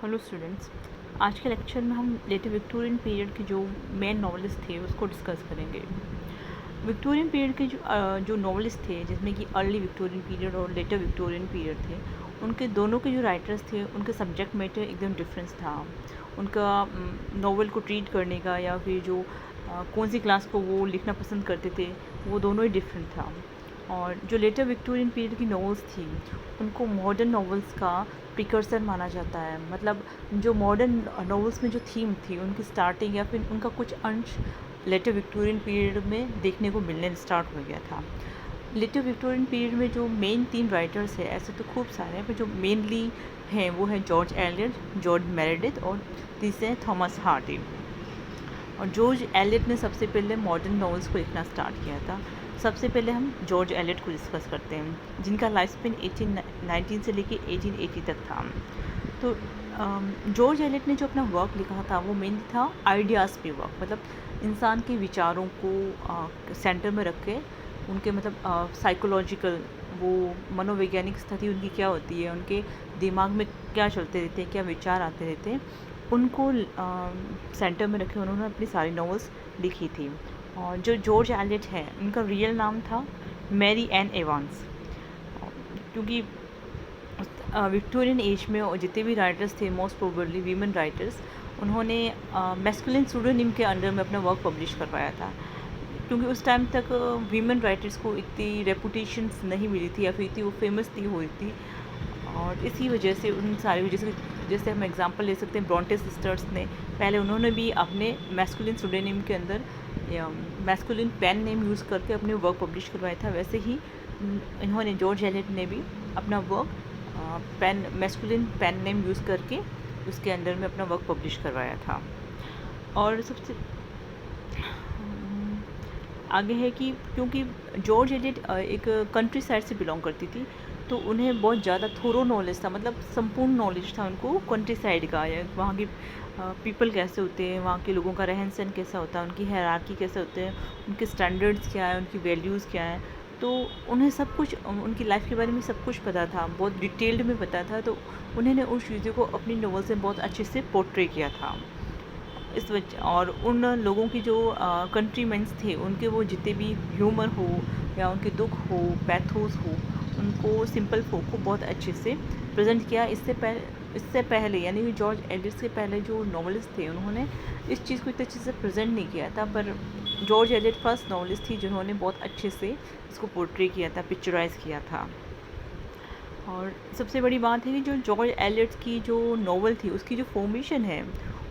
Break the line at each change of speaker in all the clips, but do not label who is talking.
Hello students. आज के lecture में हम लेटर विक्टोरियन पीरियड के जो मेन नॉवेलिस्ट थे उसको डिस्कस करेंगे। विक्टोरियन पीरियड के जो नॉवेलिस्ट थे, जिसमें कि अर्ली विक्टोरियन पीरियड और लेटर विक्टोरियन पीरियड थे, उनके दोनों के जो राइटर्स थे उनके सब्जेक्ट मैटर एकदम डिफरेंस था। उनका नॉवल को ट्रीट करने का या फिर जो कौन सी क्लास को वो लिखना पसंद करते थे, वो दोनों ही डिफरेंट था। और जो लेटर विक्टोरियन पीरियड की नॉवेल्स थी उनको मॉडर्न नॉवेल्स का प्रिकर्सर माना जाता है। मतलब जो मॉडर्न नॉवेल्स में जो थीम थी उनकी स्टार्टिंग या फिर उनका कुछ अंश लेटर विक्टोरियन पीरियड में देखने को मिलने स्टार्ट हो गया था। लेटर विक्टोरियन पीरियड में जो मेन 3 राइटर्स हैं, ऐसे तो खूब सारे हैं पर जो मेनली हैं वो है जॉर्ज एलियट, जॉर्ज मेरेडिथ और तीसरे हैं थॉमस हार्डी। और जॉर्ज एलियट ने सबसे पहले मॉडर्न नॉवेल्स को लिखना स्टार्ट किया था। सबसे पहले हम जॉर्ज एलियट को डिस्कस करते हैं, जिनका लाइफ स्पेन 1819 से लेके 1880 तक था। तो जॉर्ज एलियट ने जो अपना वर्क लिखा था वो मेनली था आइडियाज़ पे वर्क, मतलब इंसान के विचारों को सेंटर में रख के उनके मतलब साइकोलॉजिकल वो मनोवैज्ञानिक स्थिति उनकी क्या होती है, उनके दिमाग में क्या चलते रहते हैं, क्या विचार आते रहते हैं, उनको सेंटर में रखे उन्होंने अपनी सारी नॉवेल्स लिखी थी। और जो जॉर्ज एलियट है उनका रियल नाम था मैरी एन एवांस। क्योंकि विक्टोरियन एज में और जितने भी राइटर्स थे मोस्ट प्रोबेबली वीमेन राइटर्स, उन्होंने मैस्कुलिन सूडोनिम के अंडर में अपना वर्क पब्लिश करवाया था। क्योंकि उस टाइम तक वीमेन राइटर्स को इतनी रेपुटेशंस नहीं मिली थी या फिर इतनी वो फेमस नहीं हुई थी। और इसी वजह से उन सारी वजह से, जैसे हम एग्जांपल ले सकते हैं ब्रॉन्टे सिस्टर्स ने पहले उन्होंने भी अपने मैस्कुलिन सूडोनिम के अंदर मैस्कुलिन पेन नेम यूज़ करके अपने वर्क पब्लिश करवाया था। वैसे ही इन्होंने जॉर्ज एलियट ने भी अपना work masculine pen name use करके उसके अंदर में अपना वर्क पब्लिश करवाया था। और सबसे आगे है कि क्योंकि जॉर्ज एलियट एक कंट्री साइड से बिलोंग करती थी, तो उन्हें बहुत ज़्यादा थोरो नॉलेज था, मतलब संपूर्ण नॉलेज था उनको कंट्री साइड का, या वहाँ की पीपल कैसे होते हैं, वहाँ के लोगों का रहन सहन कैसा होता है, उनकी हायरार्की कैसे होते हैं, उनके स्टैंडर्ड्स क्या है, उनकी वैल्यूज़ क्या है। तो उन्हें सब कुछ उनकी लाइफ के बारे में सब कुछ पता था, बहुत डिटेल्ड में पता था। तो उन्होंने उस चीज़ों को अपनी नॉवल से बहुत अच्छे से पोर्ट्रे किया था। इस वजह और उन लोगों की जो कंट्रीमेंस थे उनके वो जितने भी ह्यूमर हो या उनके दुख हो, पैथोस हो, उनको सिंपल folk को बहुत अच्छे से प्रेजेंट किया। इससे पहले यानी कि जॉर्ज एलियट से पहले जो नॉवलिस्ट थे उन्होंने इस चीज़ को इतने अच्छे से प्रेजेंट नहीं किया था। पर जॉर्ज एलियट फर्स्ट नॉवलिस्ट थी जिन्होंने बहुत अच्छे से इसको पोर्ट्रे किया था, पिक्चराइज किया था। और सबसे बड़ी बात है कि जो जॉर्ज एलियट की जो नॉवल थी उसकी जो फॉर्मेशन है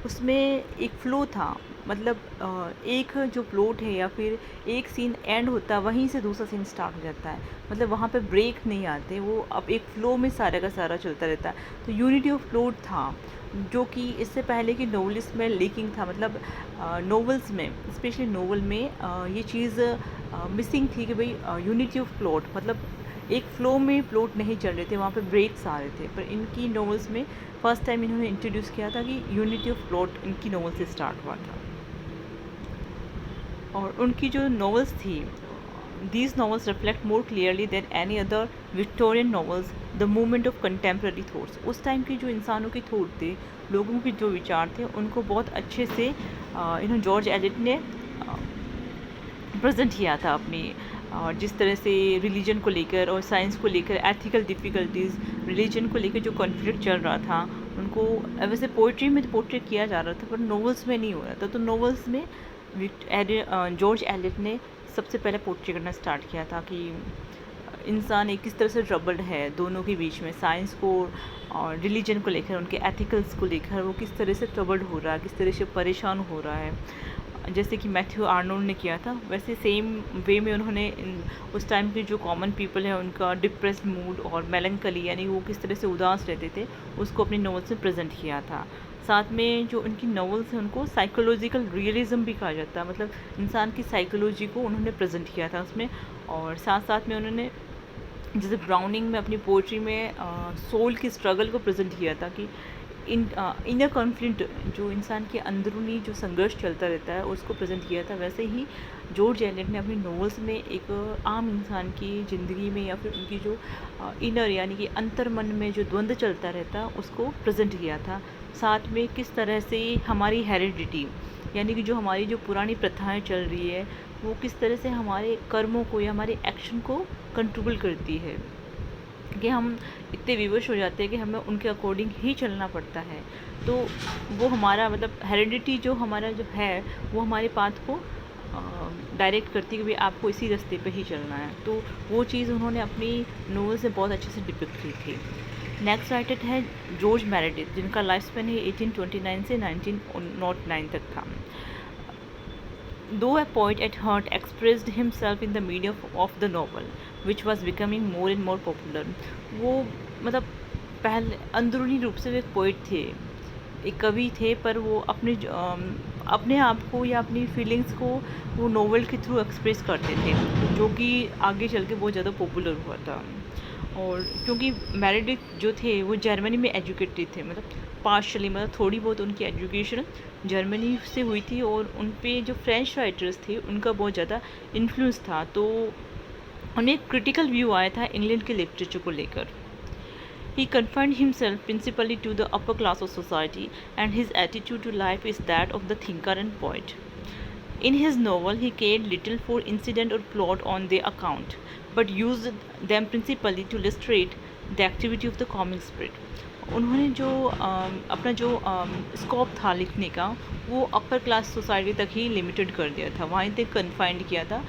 उसमें एक फ़्लो था। मतलब एक जो प्लॉट है या फिर एक सीन एंड होता है वहीं से दूसरा सीन स्टार्ट हो जाता है, मतलब वहाँ पे ब्रेक नहीं आते, वो अब एक फ़्लो में सारा का सारा चलता रहता है। तो यूनिटी ऑफ प्लॉट था जो कि इससे पहले की नॉवलिस्ट में लीकिंग था। मतलब नॉवेल्स में, स्पेशली नॉवल में ये चीज़ मिसिंग थी कि भाई यूनिटी ऑफ प्लॉट, मतलब एक फ़्लो में प्लॉट नहीं चल रहे थे, वहाँ पे ब्रेक्स आ रहे थे। पर इनकी नॉवेल्स में फर्स्ट टाइम इन्होंने इंट्रोड्यूस किया था कि यूनिटी ऑफ प्लॉट इनकी नॉवल से स्टार्ट हुआ था। और उनकी जो नॉवेल्स थी, these novels reflect more clearly than any other Victorian novels the movement of contemporary thoughts. उस टाइम की जो इंसानों के थॉट थे, लोगों के जो विचार थे, उनको बहुत अच्छे से इन्होंने जॉर्ज एलियट ने प्रेजेंट किया था अपनी। और जिस तरह से रिलीजन को लेकर और साइंस को लेकर एथिकल डिफ़िकल्टीज़, रिलीजन को लेकर जो कॉन्फ्लिक्ट चल रहा था उनको वैसे पोइट्री में तो पोर्ट्रेट किया जा रहा था पर नॉवेल्स में नहीं हो रहा था। तो नॉवेल्स में जॉर्ज एलियट ने सबसे पहले पोर्ट्रेट करना स्टार्ट किया था कि इंसान एक किस तरह से ट्रबल्ड है दोनों के बीच में, साइंस को और रिलीजन को लेकर, उनके एथिकल्स को लेकर वो किस तरह से ट्रबल्ड हो रहा है, किस तरह से परेशान हो रहा है। जैसे कि मैथ्यू आर्नोल्ड ने किया था, वैसे सेम वे में उन्होंने उस टाइम के जो कॉमन पीपल है उनका डिप्रेस्ड मूड और मेलंकली, यानी वो किस तरह से उदास रहते थे, उसको अपनी नॉवेल्स में प्रेजेंट किया था। साथ में जो उनकी नॉवेल्स हैं उनको साइकोलॉजिकल रियलिज्म भी कहा जाता है, मतलब इंसान की साइकोलॉजी को उन्होंने प्रेजेंट किया था उसमें। और साथ साथ में उन्होंने जैसे ब्राउनिंग में अपनी पोइट्री में सोल की स्ट्रगल को प्रेजेंट किया था कि इनर कॉन्फ्लिक्ट, जो इंसान के अंदरूनी जो संघर्ष चलता रहता है उसको प्रेजेंट किया था। वैसे ही जॉर्ज एलियट ने अपनी नॉवेल्स में एक आम इंसान की ज़िंदगी में या फिर उनकी जो इनर यानी कि अंतर्मन में जो द्वंद्व चलता रहता है उसको प्रेजेंट किया था। साथ में किस तरह से हमारी हेरिडिटी यानी कि जो हमारी जो पुरानी प्रथाएं चल रही है वो किस तरह से हमारे कर्मों को या हमारे एक्शन को कंट्रोल करती है, कि हम इतने विवश हो जाते हैं कि हमें उनके अकॉर्डिंग ही चलना पड़ता है। तो वो हमारा मतलब हेरिडिटी जो हमारा जो है वो हमारे पाथ को डायरेक्ट करती है कि भाई आपको इसी रास्ते पे ही चलना है। तो वो चीज़ उन्होंने अपनी नोवेल से बहुत अच्छे से डिपिक्ट की थी। नेक्स्ट राइटर है जॉर्ज मेरेडिथ, जिनका लाइफ स्पेन है 1829 से 1909 तक था। Though a poet at heart, expressed himself in the medium of the novel, which was becoming more and more popular. वो मतलब पहले अंदरूनी रूप से वो एक पोइट थे, एक कवि थे, पर वो अपने आप को या अपनी फीलिंग्स को वो नोवेल के थ्रू एक्सप्रेस करते थे, जो कि आगे चल के बहुत ज़्यादा पॉपुलर हुआ था। और क्योंकि मेरेडिथ जो थे वो जर्मनी में एजुकेटेड थे, मतलब पार्शली मतलब थोड़ी बहुत उनकी एजुकेशन जर्मनी से हुई थी, और उन पे जो फ्रेंच राइटर्स थे उनका बहुत ज़्यादा इन्फ्लुएंस था। तो उन्हें एक क्रिटिकल व्यू आया था इंग्लैंड के लिटरेचर को लेकर। He confined himself principally to the upper class of society, and his attitude to life is that of the thinker and poet. In his novel, he cared little for incident or plot on their account, but used them principally to illustrate the activity of the comic spirit. उन्होंने जो अपना जो scope था लिखने का वो upper class society तक ही limited कर दिया था, वहीं तक कन्फाइंड किया था।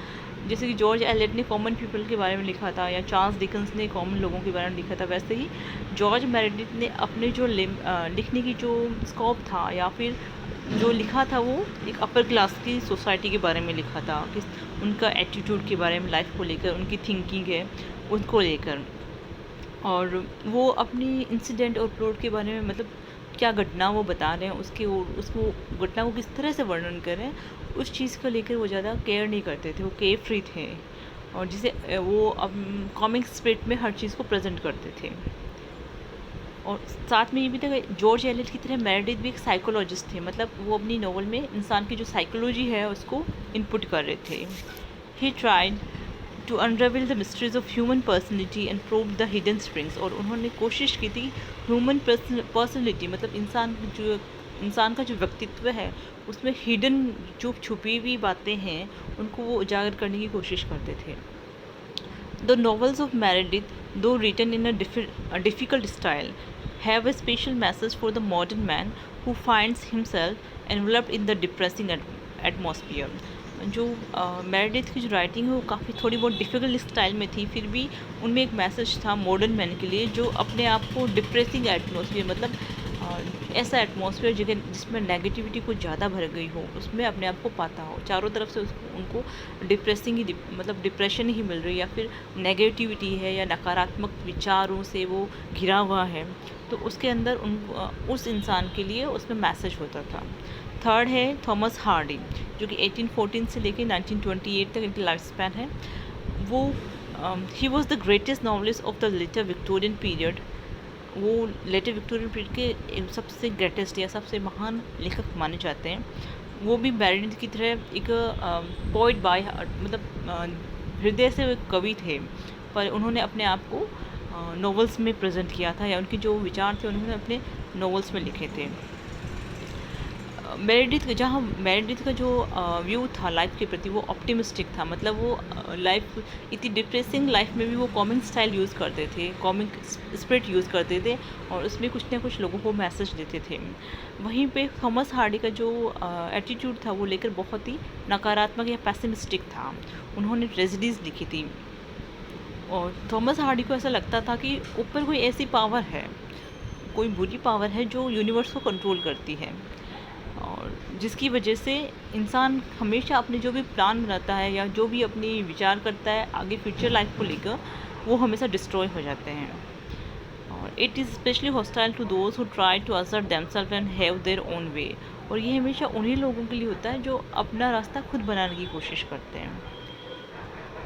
जैसे कि जॉर्ज एलियट ने कॉमन पीपल के बारे में लिखा था या चार्ल्स डिकन्स ने कॉमन लोगों के बारे में लिखा था, वैसे ही जॉर्ज मेरेडिथ ने अपने जो लिखने की जो स्कोप था या फिर जो लिखा था वो एक अपर क्लास की सोसाइटी के बारे में लिखा था, कि उनका एटीट्यूड के बारे में, लाइफ को लेकर उनकी थिंकिंग है उनको लेकर। और वो अपनी इंसिडेंट और प्लॉट के बारे में मतलब क्या घटना वो बता रहे हैं उसको घटना को किस तरह से वर्णन कर रहे हैं उस चीज़ को लेकर वो ज़्यादा केयर नहीं करते थे, वो केयर फ्री थे, और जिसे वो कॉमिक स्पिरिट में हर चीज़ को प्रेजेंट करते थे। और साथ में ये भी था कि जॉर्ज एलियट की तरह मेरेडिथ भी एक साइकोलॉजिस्ट थे, मतलब वो अपनी नॉवल में इंसान की जो साइकोलॉजी है उसको इनपुट कर रहे थे। He tried to unravel the mysteries of human personality and prove the hidden springs. और उन्होंने कोशिश की थी ह्यूमन पर्सनैलिटी मतलब इंसान का जो व्यक्तित्व है उसमें हिडन जो छुपी हुई बातें हैं उनको वो उजागर करने की कोशिश करते थे। The novels of Meredith, though written in a difficult style, have a special message for the modern man who finds himself enveloped in the depressing atmosphere. जो मेरेडिथ की जो राइटिंग है वो काफ़ी थोड़ी बहुत डिफ़िकल्ट स्टाइल में थी, फिर भी उनमें एक मैसेज था मॉडर्न मैन के लिए, जो अपने आप को डिप्रेसिंग एटमॉस्फेयर मतलब ऐसा एटमॉस्फेयर जिसमें नेगेटिविटी कुछ ज़्यादा भर गई हो उसमें अपने आप को पाता हो, चारों तरफ से उनको डिप्रेसिंग ही मतलब डिप्रेशन ही मिल रही है या फिर नेगेटिविटी है या नकारात्मक विचारों से वो घिरा हुआ है, तो उसके अंदर उस इंसान के लिए उसमें मैसेज होता था। थर्ड है थॉमस हार्डी, जो कि 1814 से लेकर 1928 तक इनकी लाइफ स्पैन है। वो he was the greatest novelist of the later Victorian period. वो लेटर विक्टोरियन पीरियड के सबसे ग्रेटेस्ट या सबसे महान लेखक माने जाते हैं। वो भी मेरेडिथ की तरह एक पोइट बाय मतलब हृदय से कवि थे, पर उन्होंने अपने आप को नॉवेल्स में प्रेजेंट किया था या उनके जो विचार थे उन्होंने अपने नॉवेल्स में लिखे थे। मेरेडिथ का जो व्यू था लाइफ के प्रति वो ऑप्टिमिस्टिक था, मतलब वो लाइफ इतनी डिप्रेसिंग लाइफ में भी वो कॉमिक स्टाइल यूज़ करते थे, कॉमिक स्पिरिट यूज़ करते थे और उसमें कुछ ना कुछ लोगों को मैसेज देते थे। वहीं पे थॉमस हार्डी का जो एटीट्यूड था वो लेकर बहुत ही नकारात्मक या पैसिमिस्टिक था। उन्होंने ट्रेजेडीज़ लिखी थी और थॉमस हार्डी को ऐसा लगता था कि ऊपर कोई ऐसी पावर है, कोई बुरी पावर है जो यूनिवर्स को कंट्रोल करती है और जिसकी वजह से इंसान हमेशा अपने जो भी प्लान बनाता है या जो भी अपनी विचार करता है आगे फ्यूचर लाइफ को लेकर वो हमेशा डिस्ट्रॉय हो जाते हैं। और it is specially hostile to those who try to assert themselves and have their own way. और ये हमेशा उन्हीं लोगों के लिए होता है जो अपना रास्ता खुद बनाने की कोशिश करते हैं।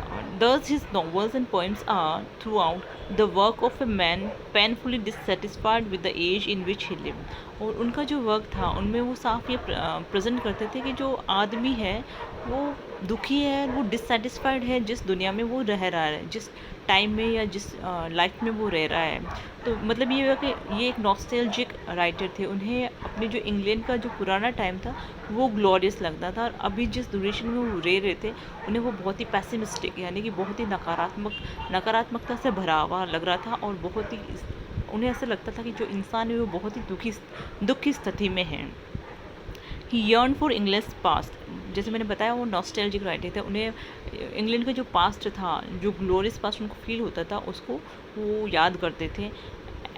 और Thus, his novels and poems are, throughout, the work of a man painfully dissatisfied with the age in which he lived. और उनका जो वर्क था उनमें वो साफ ये प्रेजेंट करते थे कि जो आदमी है वो दुखी है, वो डिससेटिस्फाइड है जिस दुनिया में वो रह रहा है, जिस टाइम में या जिस लाइफ में वो रह रहा है। तो मतलब ये हुआ कि ये एक नॉस्टैल्जिक राइटर थे। उन्हें अपने जो इंग्लैंड का जो पुराना टाइम था वो ग्लोरियस लगता था, और अभी जिस ड्यूरेशन में वो रह रहे थे उन्हें वो बहुत ही पैसिमिस्टिक, यानी कि बहुत ही नकारात्मकता से भरा हुआ लग रहा था, और बहुत ही उन्हें ऐसा लगता था कि जो इंसान है वो बहुत ही दुख की स्थिति में है। ही यर्न फॉर इंग्लिश पास्ट, जैसे मैंने बताया वो नॉस्टैल्जिक राइटर थे। उन्हें इंग्लैंड का जो पास्ट था, जो ग्लोरियस पास्ट उनको फील होता था, उसको वो याद करते थे।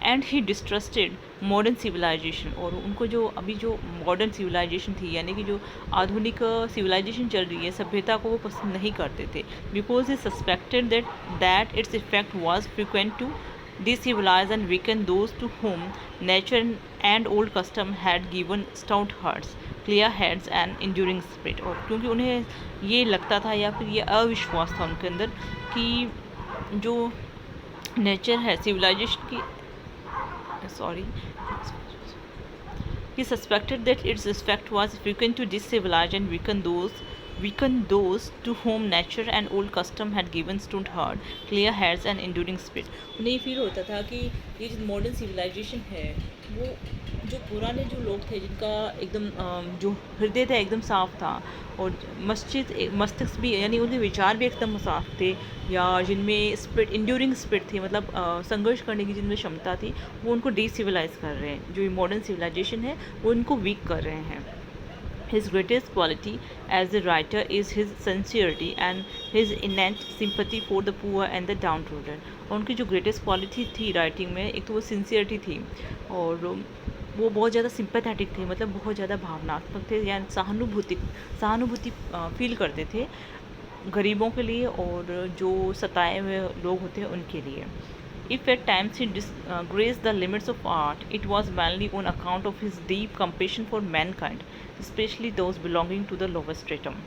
एंड ही डिस्ट्रस्टेड मॉडर्न सिविलाइजेशन, और उनको जो अभी जो मॉडर्न सिविलाइजेशन थी, यानी कि जो आधुनिक सिविलाइजेशन चल रही है, सभ्यता को वो पसंद नहीं करते थे। Because he suspected that its effect was frequent to decivilize and weaken those to whom nature and old custom had given stout hearts, clear heads and enduring spirit। और क्योंकि उन्हें ये लगता था, या फिर ये अविश्वास था उनके अंदर, कि जो नेचर है सिविलाइजेशन की, sorry, he suspected that its effect was frequent to decivilize and weaken those to whom nature and old custom had given stout heart, clear heads and enduring spirit। उन्हें ये फील होता था कि ये जो modern civilisation है वो जो पुराने जो लोग थे जिनका एकदम जो हृदय था एकदम साफ था, और मस्तिष्क भी, यानी उनके विचार भी एकदम साफ थे, या जिनमें स्पिरिट, इंड्यूरिंग स्पिरिट थी, मतलब संघर्ष करने की जिनमें क्षमता थी, वो उनको डिसिविलाइज कर रहे हैं। जो ये मॉडर्न सिविलाइजेशन है वो उनको वीक कर रहे हैं। His greatest quality as a writer is his sincerity and his innate sympathy for the poor and the downtrodden। और उनकी जो ग्रेटेस्ट क्वालिटी थी राइटिंग में, एक तो वो सिंसियरिटी थी, और वो बहुत ज़्यादा सिंपैथेटिक थे, मतलब बहुत ज़्यादा भावनात्मक थे, या सहानुभूति फील करते थे गरीबों के लिए और जो सताए हुए लोग होते हैं उनके लिए। If at times he disgraced the limits of art, it was mainly on account of his deep compassion for mankind, especially those belonging to the lower stratum।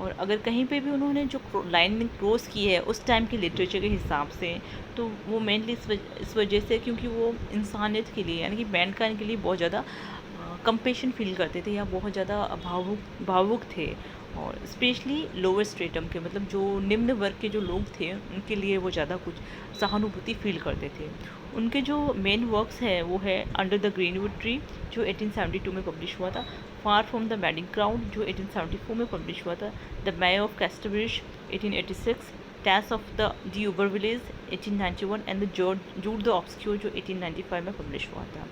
और अगर कहीं पे भी उन्होंने जो लाइन क्रॉस की है उस टाइम के लिटरेचर के हिसाब से, तो वो मेनली इस वजह से क्योंकि वो इंसानियत के लिए, यानी कि मैनकाइंड के लिए बहुत ज़्यादा कंपेशन फील करते थे, या बहुत ज़्यादा भावुक थे, और स्पेशली लोअर स्ट्रेटम के, मतलब जो निम्न वर्ग के जो लोग थे उनके लिए वो ज़्यादा कुछ सहानुभूति फील करते थे। उनके जो मेन वर्क्स हैं वो है अंडर द ग्रीनवुड ट्री जो 1872 में पब्लिश हुआ था, far from the madding crowd जो 1874 में पब्लिश हुआ था, the mayor of Casterbridge 1886, Tess of the d'Urbervilles 1891 and the Jude the obscure जो 1895 में पब्लिश हुआ था।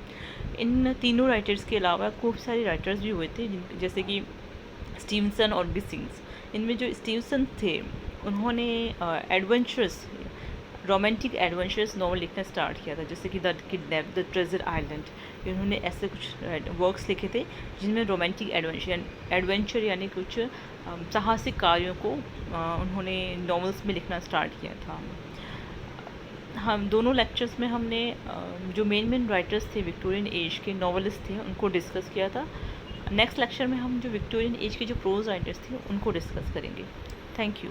इन तीनों राइटर्स के अलावा खूब सारे राइटर्स भी हुए थे, जैसे कि स्टीवनसन और बिसिंग्स। इनमें जो स्टीवनसन थे उन्होंने एडवेंचरस रोमांटिक एडवेंचरस नॉवल लिखना स्टार्ट किया था, जैसे कि the kidnap, the treasure island. इन्होंने ऐसे कुछ वर्क्स लिखे थे जिनमें रोमांटिक एडवेंचर यानी कुछ साहसिक कार्यों को उन्होंने नॉवेल्स में लिखना स्टार्ट किया था। हम दोनों लेक्चर्स में हमने जो मेन राइटर्स थे विक्टोरियन एज के नॉवलिस्ट थे उनको डिस्कस किया था। नेक्स्ट लेक्चर में हम जो विक्टोरियन एज के जो प्रोज राइटर्स थे उनको डिस्कस करेंगे। Thank you.